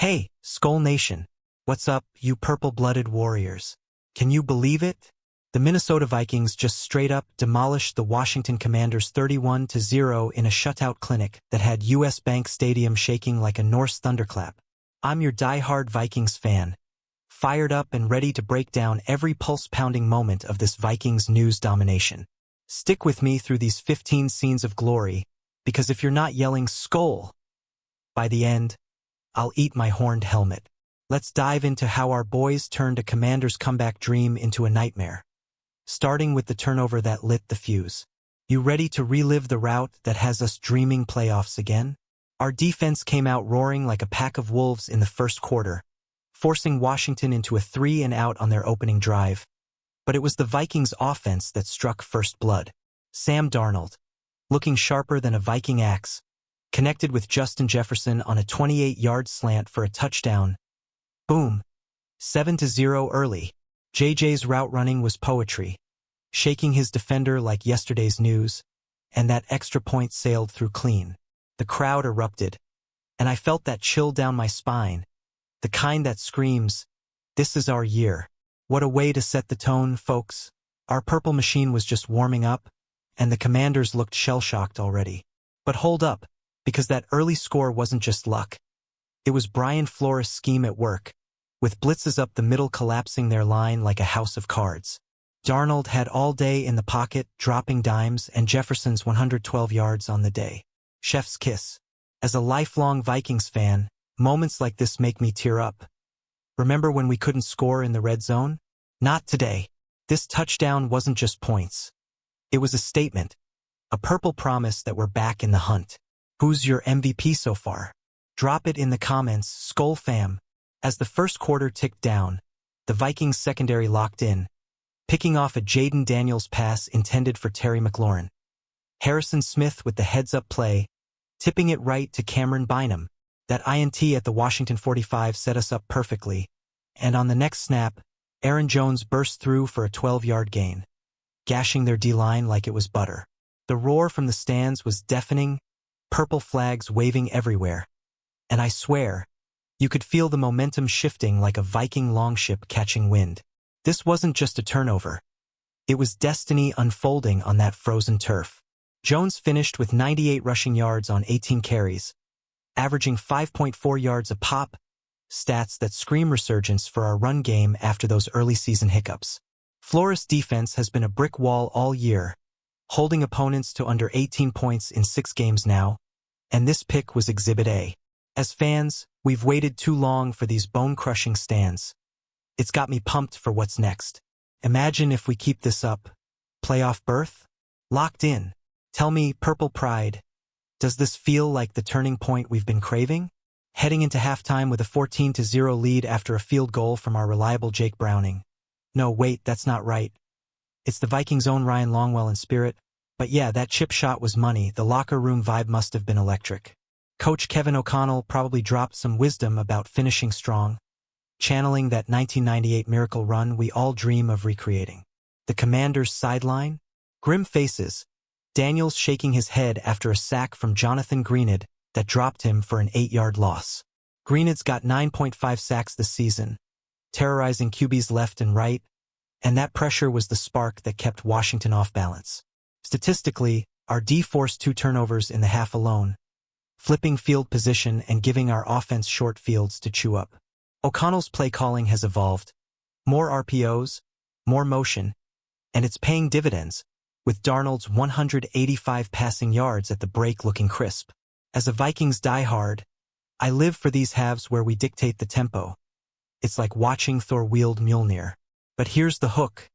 Hey, Skull Nation. What's up, you purple-blooded warriors? Can you believe it? The Minnesota Vikings just straight up demolished the Washington Commanders 31-0 in a shutout clinic that had US Bank Stadium shaking like a Norse thunderclap. I'm your die-hard Vikings fan, fired up and ready to break down every pulse-pounding moment of this Vikings news domination. Stick with me through these 15 scenes of glory, because if you're not yelling "Skull" by the end, I'll eat my horned helmet. Let's dive into how our boys turned a Commander's comeback dream into a nightmare. Starting with the turnover that lit the fuse. You ready to relive the rout that has us dreaming playoffs again? Our defense came out roaring like a pack of wolves in the first quarter, forcing Washington into a 3-and-out on their opening drive. But it was the Vikings offense that struck first blood. Sam Darnold, looking sharper than a Viking axe, connected with Justin Jefferson on a 28-yard slant for a touchdown. Boom. 7-0 early. JJ's route running was poetry, shaking his defender like yesterday's news, and that extra point sailed through clean. The crowd erupted, and I felt that chill down my spine, the kind that screams, "This is our year." What a way to set the tone, folks. Our purple machine was just warming up, and the Commanders looked shell-shocked already. But hold up, because that early score wasn't just luck. It was Brian Flores' scheme at work, with blitzes up the middle collapsing their line like a house of cards. Darnold had all day in the pocket, dropping dimes, and Jefferson's 112 yards on the day. Chef's kiss. As a lifelong Vikings fan, moments like this make me tear up. Remember when we couldn't score in the red zone? Not today. This touchdown wasn't just points. It was a statement, a purple promise that we're back in the hunt. Who's your MVP so far? Drop it in the comments, Skull fam. As the first quarter ticked down, the Vikings secondary locked in, picking off a Jaden Daniels pass intended for Terry McLaurin. Harrison Smith with the heads-up play, tipping it right to Cameron Bynum. That INT at the Washington 45 set us up perfectly, and on the next snap, Aaron Jones burst through for a 12-yard gain, gashing their D-line like it was butter. The roar from the stands was deafening, purple flags waving everywhere, and I swear, you could feel the momentum shifting like a Viking longship catching wind. This wasn't just a turnover. It was destiny unfolding on that frozen turf. Jones finished with 98 rushing yards on 18 carries, averaging 5.4 yards a pop, stats that scream resurgence for our run game after those early season hiccups. Flores' defense has been a brick wall all year, holding opponents to under 18 points in 6 games now, and this pick was Exhibit A. As fans, we've waited too long for these bone-crushing stands. It's got me pumped for what's next. Imagine if we keep this up. Playoff berth? Locked in. Tell me, Purple Pride, does this feel like the turning point we've been craving? Heading into halftime with a 14-0 lead after a field goal from our reliable Jake Browning. No, wait, that's not right. It's the Vikings' own Ryan Longwell in spirit. But yeah, that chip shot was money. The locker room vibe must have been electric. Coach Kevin O'Connell probably dropped some wisdom about finishing strong, channeling that 1998 miracle run we all dream of recreating. The Commanders' sideline? Grim faces. Daniels shaking his head after a sack from Jonathan Greenid that dropped him for an 8-yard loss. Greenid's got 9.5 sacks this season, terrorizing QBs left and right, and that pressure was the spark that kept Washington off balance. Statistically, our D forced 2 turnovers in the half alone, flipping field position and giving our offense short fields to chew up. O'Connell's play calling has evolved. More RPOs, more motion, and it's paying dividends, with Darnold's 185 passing yards at the break looking crisp. As a Vikings diehard, I live for these halves where we dictate the tempo. It's like watching Thor wield Mjolnir. But here's the hook.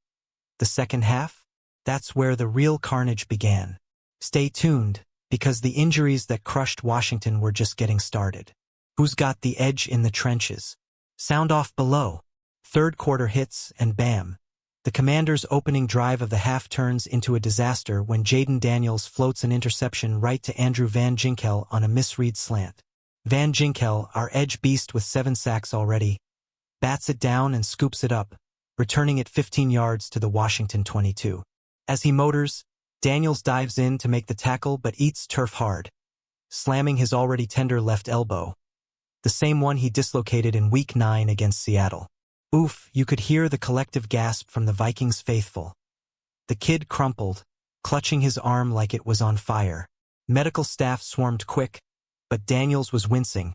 The second half? That's where the real carnage began. Stay tuned, because the injuries that crushed Washington were just getting started. Who's got the edge in the trenches? Sound off below. Third quarter hits, and bam. The Commanders' opening drive of the half turns into a disaster when Jaden Daniels floats an interception right to Andrew Van Ginkel on a misread slant. Van Ginkel, our edge beast with 7 sacks already, bats it down and scoops it up, returning it 15 yards to the Washington 22. As he motors, Daniels dives in to make the tackle but eats turf hard, slamming his already tender left elbow. the same one he dislocated in Week 9 against Seattle. Oof, you could hear the collective gasp from the Vikings faithful. The kid crumpled, clutching his arm like it was on fire. Medical staff swarmed quick, but Daniels was wincing,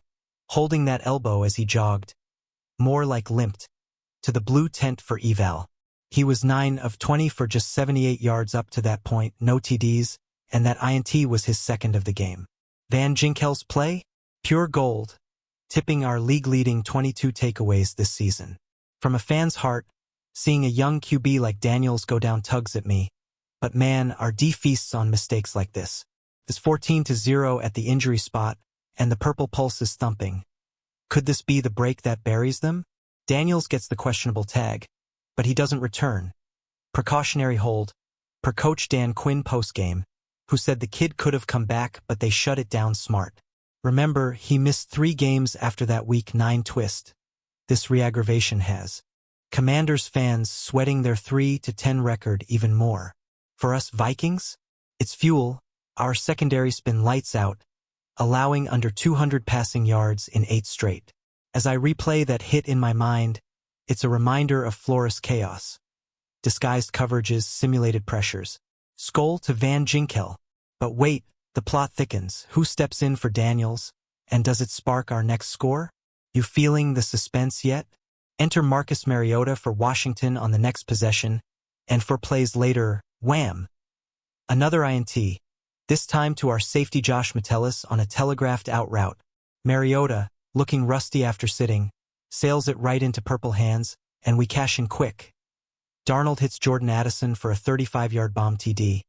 holding that elbow as he jogged, more like limped, to the blue tent for eval. He was 9 of 20 for just 78 yards up to that point, no TDs, and that INT was his second of the game. Van Ginkel's play? Pure gold, tipping our league-leading 22 takeaways this season. From a fan's heart, seeing a young QB like Daniels go down tugs at me, but man, our D feasts on mistakes like this. This 14-0 at the injury spot, and the purple pulse is thumping. Could this be the break that buries them? Daniels gets the questionable tag, but he doesn't return. Precautionary hold, per Coach Dan Quinn postgame, who said the kid could have come back but they shut it down smart. Remember, he missed 3 games after that Week 9 twist. This re-aggravation has Commanders fans sweating their 3-10 record even more. For us Vikings, it's fuel. Our secondary's been lights out, allowing under 200 passing yards in 8 straight. As I replay that hit in my mind, it's a reminder of Flores chaos. Disguised coverages, simulated pressures. Skull to Van Ginkel. But wait, the plot thickens. Who steps in for Daniels? And does it spark our next score? You feeling the suspense yet? Enter Marcus Mariota for Washington on the next possession, and 4 plays later, wham! Another INT. This time to our safety Josh Metellus on a telegraphed out route. Mariota, looking rusty after sitting, sails it right into purple hands, and we cash in quick. Darnold hits Jordan Addison for a 35-yard bomb TD,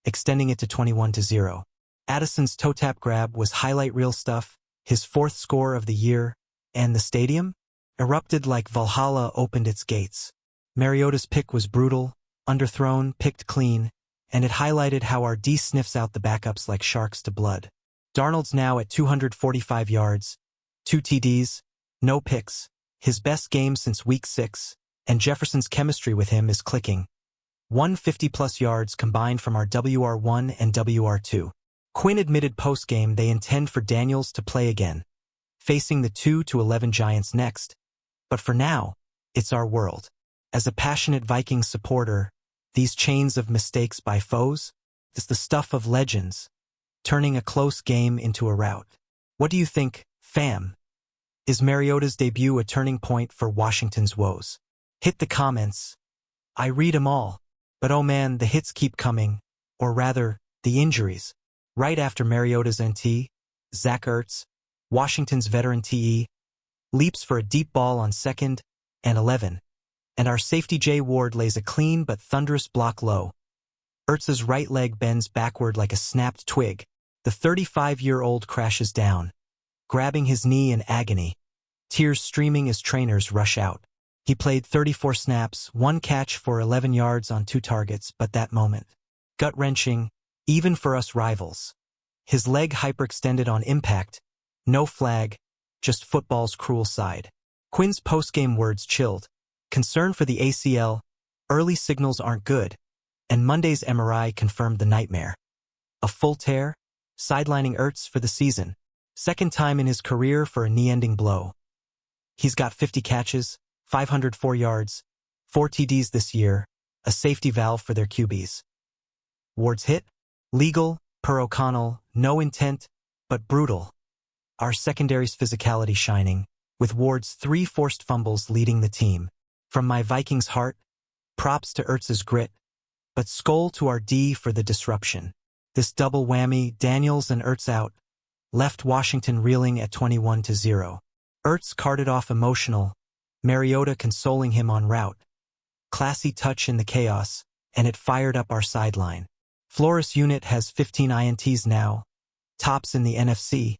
extending it to 21-0. Addison's toe tap grab was highlight reel stuff, his 4th score of the year, and the stadium erupted like Valhalla opened its gates. Mariota's pick was brutal, underthrown, picked clean, and it highlighted how our D sniffs out the backups like sharks to blood. Darnold's now at 245 yards, 2 TDs, no picks, his best game since Week 6, and Jefferson's chemistry with him is clicking. 150-plus yards combined from our WR1 and WR2. Quinn admitted post-game they intend for Daniels to play again, facing the 2-11 Giants next. But for now, it's our world. As a passionate Vikings supporter, these chains of mistakes by foes is the stuff of legends, turning a close game into a rout. What do you think, fam? Is Mariota's debut a turning point for Washington's woes? Hit the comments. I read 'em all. But oh man, the hits keep coming, or rather, the injuries. Right after Mariota's NT, Zach Ertz, Washington's veteran TE, leaps for a deep ball on 2nd and 11, and our safety Jay Ward lays a clean but thunderous block low. Ertz's right leg bends backward like a snapped twig. The 35-year-old crashes down, grabbing his knee in agony, tears streaming as trainers rush out. He played 34 snaps, 1 catch for 11 yards on 2 targets, but that moment, gut-wrenching, even for us rivals. His leg hyperextended on impact, no flag, just football's cruel side. Quinn's postgame words chilled. Concern for the ACL, early signals aren't good, and Monday's MRI confirmed the nightmare. A full tear, sidelining Ertz for the season. 2nd time in his career for a knee-ending blow. He's got 50 catches, 504 yards, 4 TDs this year, a safety valve for their QBs. Ward's hit? Legal, per O'Connell, no intent, but brutal. Our secondary's physicality shining, with Ward's 3 forced fumbles leading the team. From my Vikings heart, props to Ertz's grit, but skull to our D for the disruption. This double whammy, Daniels and Ertz out, left Washington reeling at 21-0. Ertz carted off emotional, Mariota consoling him en route. Classy touch in the chaos, and it fired up our sideline. Flores' unit has 15 INTs now, tops in the NFC,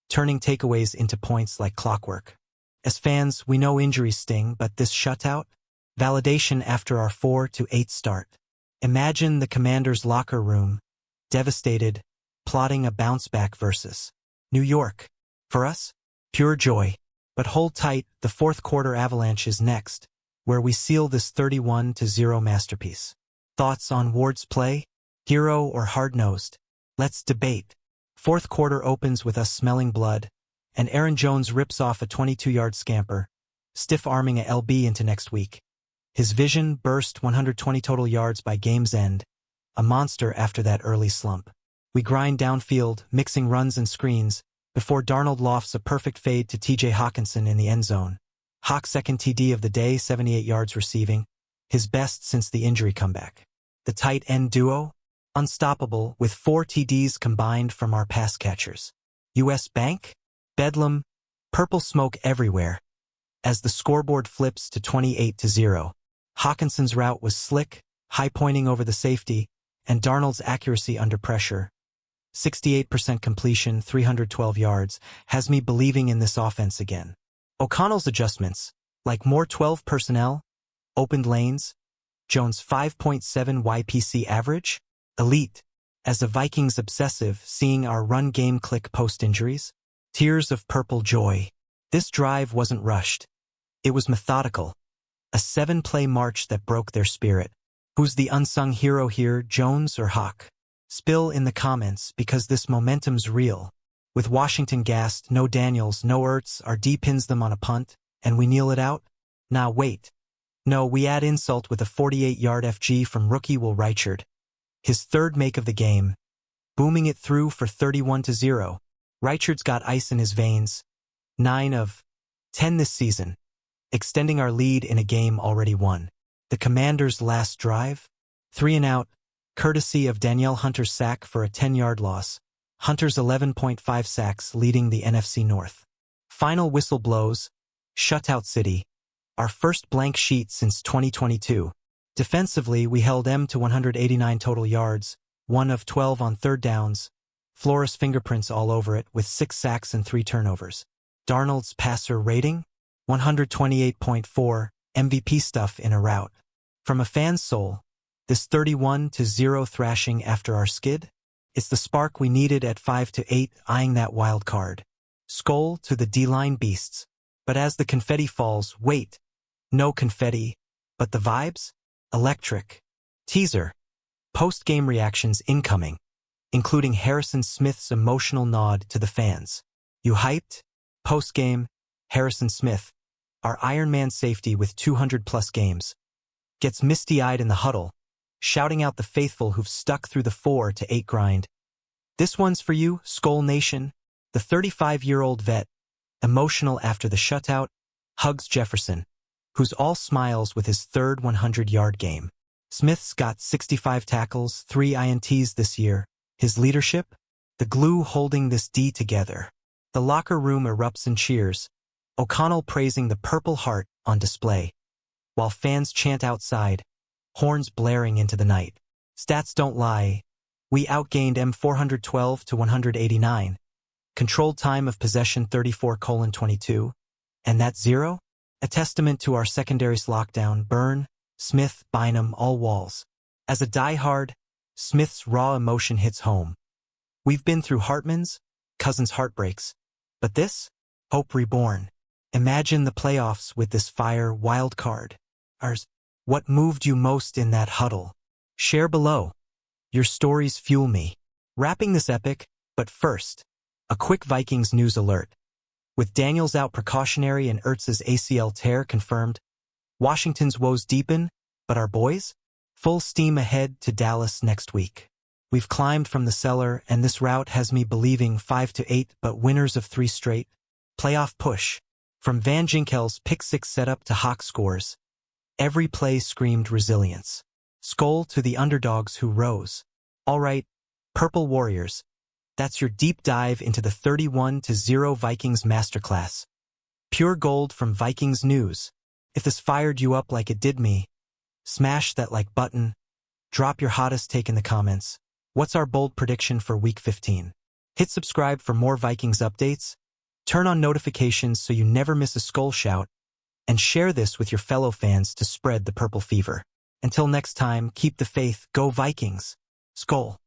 turning takeaways into points like clockwork. As fans, we know injuries sting, but this shutout? Validation after our 4-8 start. Imagine the Commanders' locker room, devastated, plotting a bounce-back versus New York. For us, pure joy. But hold tight, the 4th quarter avalanche is next, where we seal this 31-0 masterpiece. Thoughts on Ward's play? Hero or hard-nosed? Let's debate. 4th quarter opens with us smelling blood, and Aaron Jones rips off a 22-yard scamper, stiff-arming a LB into next week. His vision burst 120 total yards by game's end, a monster after that early slump. We grind downfield, mixing runs and screens, before Darnold lofts a perfect fade to TJ Hawkinson in the end zone. Hawk's second TD of the day, 78 yards receiving, his best since the injury comeback. The tight end duo? Unstoppable, with 4 TDs combined from our pass catchers. US Bank? Bedlam, purple smoke everywhere. As the scoreboard flips to 28-0, Hawkinson's route was slick, high-pointing over the safety, and Darnold's accuracy under pressure. 68% completion, 312 yards, has me believing in this offense again. O'Connell's adjustments, like more 12 personnel, opened lanes, Jones' 5.7 YPC average, elite. As a Vikings obsessive, seeing our run game click post-injuries, tears of purple joy. This drive wasn't rushed. It was methodical. A 7-play march that broke their spirit. Who's the unsung hero here, Jones or Hawk? Spill in the comments, because this momentum's real. With Washington gassed, no Daniels, no Ertz, our D pins them on a punt, and we kneel it out? Nah, wait. No, we add insult with a 48-yard FG from rookie Will Reichard. His third make of the game, booming it through for 31-0. Reichard's got ice in his veins, 9 of 10 this season, extending our lead in a game already won. The Commanders' last drive, 3 and out, courtesy of Danielle Hunter's sack for a 10-yard loss. Hunter's 11.5 sacks leading the NFC North. Final whistle blows, Shutout City, our first blank sheet since 2022. Defensively, we held M to 189 total yards, 1 of 12 on third downs, Flores' fingerprints all over it with 6 sacks and 3 turnovers. Darnold's passer rating? 128.4, MVP stuff in a rout. From a fan's soul, this 31-0 thrashing after our skid? It's the spark we needed at 5-8, eyeing that wild card. Skol to the D-line beasts. But as the confetti falls, wait. No confetti, but the vibes? Electric. Teaser. Post-game reactions incoming, including Harrison Smith's emotional nod to the fans. You hyped? Post-game, Harrison Smith, our Iron Man safety with 200-plus games, gets misty-eyed in the huddle, shouting out the faithful who've stuck through the 4-8 grind. This one's for you, Skol Nation. The 35-year-old vet, emotional after the shutout, hugs Jefferson, who's all smiles with his third 100-yard game. Smith's got 65 tackles, 3 INTs this year. His leadership? The glue holding this D together. The locker room erupts in cheers, O'Connell praising the Purple Heart on display, while fans chant outside, horns blaring into the night. Stats don't lie. We outgained M 412-189. Controlled time of possession 34:22. And that 0? A testament to our secondary's lockdown, Byrne, Smith, Bynum, all walls. As a diehard, Smith's raw emotion hits home. We've been through Hartman's, Cousins' heartbreaks. But this? Hope reborn. Imagine the playoffs with this fire wild card. Ours. What moved you most in that huddle? Share below. Your stories fuel me. Wrapping this epic, but first, a quick Vikings news alert. With Daniels out precautionary and Ertz's ACL tear confirmed, Washington's woes deepen, but our boys? Full steam ahead to Dallas next week. We've climbed from the cellar, and this route has me believing 5-8, but winners of 3 straight. Playoff push. From Van Ginkel's pick-6 setup to Hawk scores, every play screamed resilience. Skol to the underdogs who rose. All right, Purple Warriors. That's your deep dive into the 31-0 Vikings masterclass. Pure gold from Vikings News. If this fired you up like it did me, smash that like button. Drop your hottest take in the comments. What's our bold prediction for Week 15? Hit subscribe for more Vikings updates. Turn on notifications so you never miss a Skol shout. And share this with your fellow fans to spread the purple fever. Until next time, keep the faith. Go Vikings. Skol.